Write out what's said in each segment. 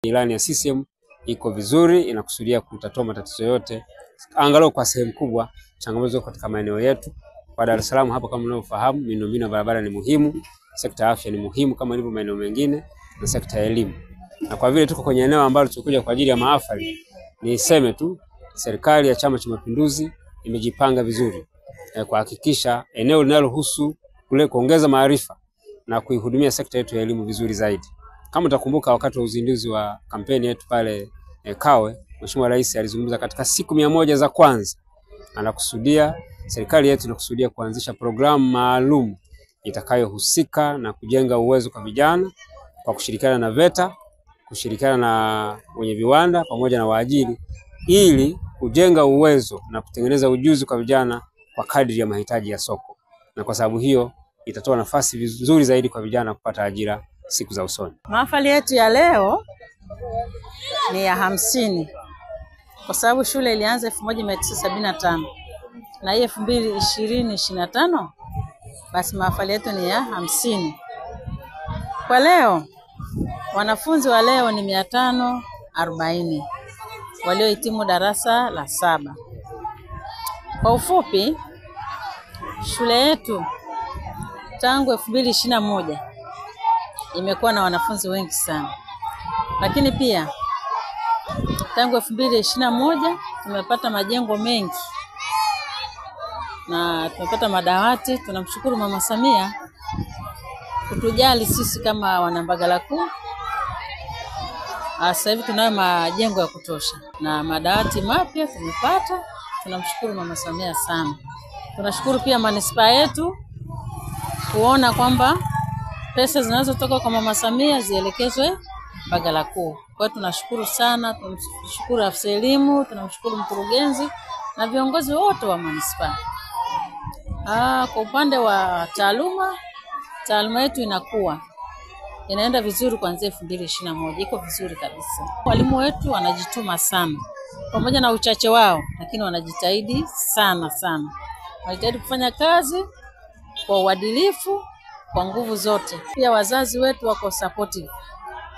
Ilani ya CCM iko vizuri, inakusudia kutatua matatizo yote angalau kwa sehemu kubwa changamoto ziko katika maeneo yetu. Kwa Dar es Salaam hapa kama mnavyofahamu, miundombinu ya barabara ni muhimu, sekta ya afya ni muhimu kama ilivyo maeneo mengine, na sekta ya elimu. Na kwa vile tuko kwenye eneo ambalo tulikuja kwa ajili ya mahafali, niseme tu serikali ya Chama cha Mapinduzi imejipanga vizuri kuhakikisha eneo linalohusu kule kuongeza maarifa na kuihudumia sekta yetu ya elimu vizuri zaidi. Kama utakumbuka wakati wa uzinduzi wa kampeni yetu pale Kawe, Mheshimiwa Rais alizungumza katika siku 100 za kwanza anakusudia, serikali yetu inakusudia kuanzisha programu maalum itakayohusika na kujenga uwezo kwa vijana kwa kushirikiana na VETA, kushirikiana na wenye viwanda pamoja na waajiri, ili kujenga uwezo na kutengeneza ujuzi kwa vijana kwa kadri ya mahitaji ya soko. Na kwa sababu hiyo itatoa nafasi nzuri zaidi kwa vijana kupata ajira siku za usoni. Mahafali yetu ya leo ni ya 50 kwa sababu shule ilianza 1975 na hii 2025 basi mahafali yetu ni ya 50. Kwa leo wanafunzi wa leo ni 540 waliohitimu darasa la 7. Kwa ufupi, shule yetu tangu 2021 imekuwa na wanafunzi wengi sana. Lakini pia tangu 2021 tumepata majengo mengi na tumepata madawati. Tunamshukuru Mama Samia kutujali sisi kama wanambagala kuu. Sasa hivi tunayo majengo ya kutosha na madawati mapya tumepata. Tunamshukuru Mama Samia sana. Tunashukuru pia manispaa yetu kuona kwamba pesa zinazotoka kwa Mama Samia zielekezwe Mbagala kuu. Kwa hiyo tunashukuru sana, tunamshukuru afisa elimu, tunamshukuru mkurugenzi na viongozi wote wa manispaa. Kwa upande wa taaluma yetu inaenda vizuri kuanzia 2021, iko vizuri kabisa. Walimu wetu wanajituma sana. Pamoja na uchache wao, lakini wanajitahidi sana sana. Wanajitahidi kufanya kazi kwa uadilifu, kwa nguvu zote. Pia wazazi wetu wako supportive.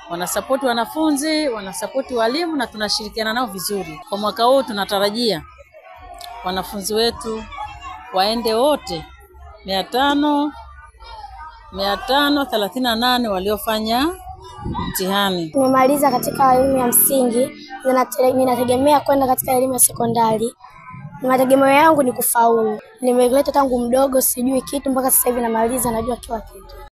Wanasupport wanafunzi, wanasupport walimu na tunashirikiana nao vizuri. Kwa mwaka huu tunatarajia wanafunzi wetu waende wote 538 waliofanya mtihani. Nimemaliza katika elimu ya msingi, ninategemea kwenda katika elimu ya sekondari. Mategemeo yangu ni kufaulu. Nimeleta tangu mdogo, sijui kitu mpaka sasa hivi namaliza, najua kila kitu.